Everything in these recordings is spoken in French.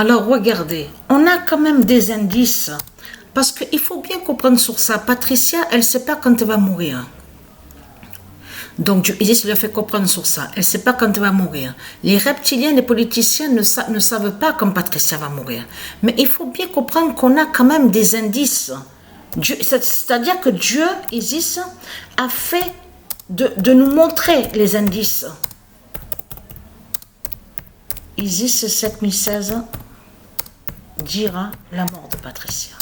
Alors regardez, on a quand même des indices, parce qu'il faut bien comprendre sur ça. Patricia, elle ne sait pas quand elle va mourir. Donc Dieu Isis lui a fait comprendre sur ça. Elle ne sait pas quand elle va mourir. Les reptiliens, les politiciens ne savent pas quand Patricia va mourir. Mais il faut bien comprendre qu'on a quand même des indices. C'est-à-dire que Dieu Isis a fait de nous montrer les indices. Isis 7016 dira la mort de Patricia.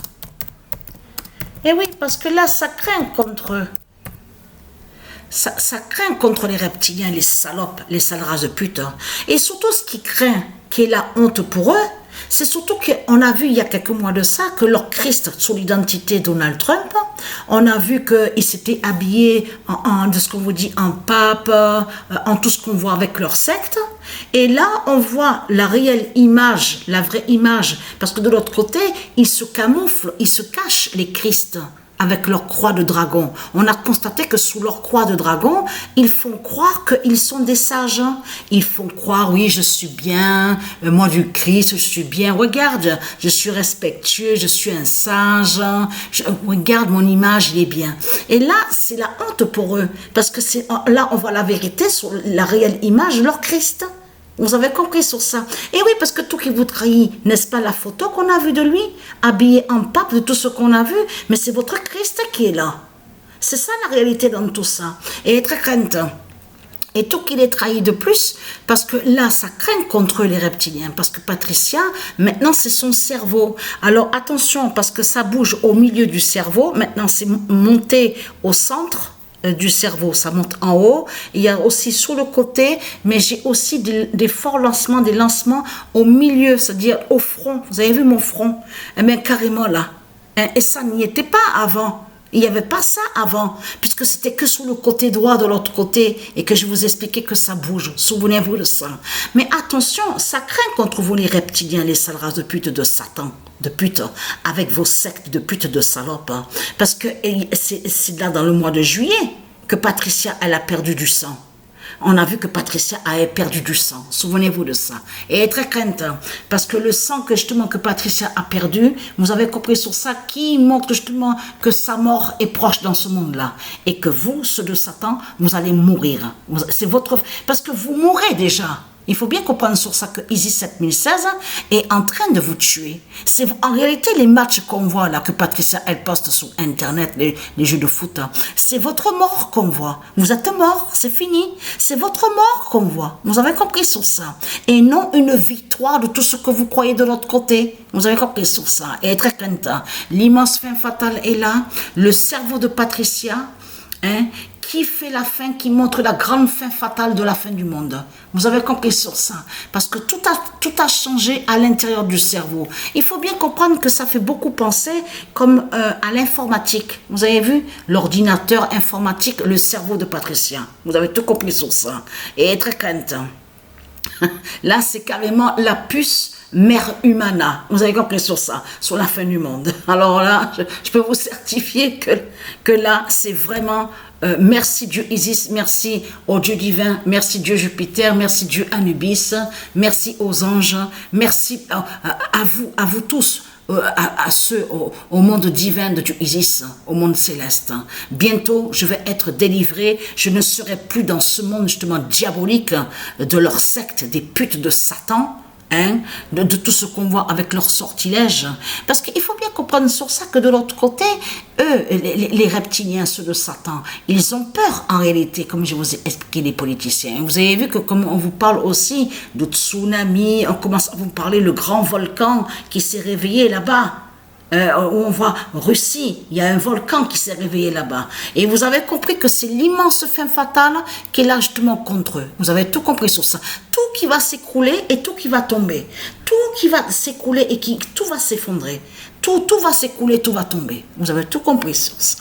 Et oui, parce que là, ça craint contre eux. Ça craint contre les reptiliens, les salopes, les sales races de pute. Et surtout, ce qui craint, qui est la honte pour eux, c'est surtout qu'on a vu il y a quelques mois de ça que leur Christ sous l'identité Donald Trump, on a vu qu'il s'était habillé de ce qu'on vous dit, en pape, en tout ce qu'on voit avec leur secte. Et là, on voit la réelle image, la vraie image, parce que de l'autre côté, ils se camouflent, ils se cachent, les Christ, avec leur croix de dragon. On a constaté que sous leur croix de dragon, ils font croire qu'ils sont des sages. Ils font croire, oui, je suis bien, moi du Christ, je suis bien. Regarde, je suis respectueux, je suis un sage. Regarde, mon image, il est bien. Et là, c'est la honte pour eux. Parce que là, on voit la vérité sur la réelle image de leur Christ. Vous avez compris sur ça. Et oui, parce que tout qui vous trahit, n'est-ce pas la photo qu'on a vue de lui, habillé en pape de tout ce qu'on a vu, mais c'est votre Christ qui est là. C'est ça la réalité dans tout ça. Et très crainte. Et tout qu'il est trahi de plus, parce que là, ça craint contre les reptiliens, parce que Patricia, maintenant, c'est son cerveau. Alors attention, parce que ça bouge au milieu du cerveau, maintenant, c'est monté au centre du cerveau, ça monte en haut, il y a aussi sur le côté, mais j'ai aussi des forts lancements, des lancements au milieu, c'est-à-dire au front. Vous avez vu mon front? Eh bien, carrément là. Et ça n'y était pas avant. Il n'y avait pas ça avant, puisque c'était que sur le côté droit de l'autre côté, et que je vous expliquais que ça bouge. Souvenez-vous de ça. Mais attention, ça craint contre vous les reptiliens, les sales races de pute de Satan, de pute, avec vos sectes de pute de salopes. Parce que c'est là dans le mois de juillet que Patricia, elle a perdu du sang. On a vu que Patricia avait perdu du sang. Souvenez-vous de ça. Et elle est très crainte. Parce que le sang que justement que Patricia a perdu, vous avez compris sur ça, qui montre justement que sa mort est proche dans ce monde-là. Et que vous, ceux de Satan, vous allez mourir. C'est votre... Parce que vous mourrez déjà. Il faut bien comprendre sur ça que Isis 7016 est en train de vous tuer. C'est en réalité les matchs qu'on voit là, que Patricia, elle poste sur Internet, les jeux de foot. C'est votre mort qu'on voit. Vous êtes mort, c'est fini. C'est votre mort qu'on voit. Vous avez compris sur ça. Et non une victoire de tout ce que vous croyez de l'autre côté. Vous avez compris sur ça. Et très crainte. L'immense fin fatale est là. Le cerveau de Patricia, qui fait la fin, qui montre la grande fin fatale de la fin du monde. Vous avez compris sur ça. Parce que tout a changé à l'intérieur du cerveau. Il faut bien comprendre que ça fait beaucoup penser comme à l'informatique. Vous avez vu l'ordinateur informatique, le cerveau de Patricia. Vous avez tout compris sur ça. Et très crainte. Là, c'est carrément la puce mère humana. Vous avez compris sur ça, sur la fin du monde. Alors là, je peux vous certifier que là, c'est vraiment... merci Dieu Isis, merci au Dieu divin, merci Dieu Jupiter, merci Dieu Anubis, merci aux anges, merci à vous tous, à ceux au monde divin de Dieu Isis, au monde céleste. Bientôt, je vais être délivré, je ne serai plus dans ce monde justement diabolique de leur secte, des putes de Satan, de tout ce qu'on voit avec leurs sortilèges. Parce qu'il faut bien comprendre sur ça que de l'autre côté, eux, les reptiliens, ceux de Satan, ils ont peur en réalité, comme je vous ai expliqué les politiciens. Vous avez vu que comme on vous parle aussi de tsunami, on commence à vous parler le grand volcan qui s'est réveillé là-bas. Où on voit Russie, il y a un volcan qui s'est réveillé là-bas. Et vous avez compris que c'est l'immense fin fatale qui est là justement contre eux. Vous avez tout compris sur ça. Tout qui va s'écrouler et tout qui va tomber. Tout qui va s'écrouler et tout va s'effondrer. Tout va s'écrouler, tout va tomber. Vous avez tout compris sur ça.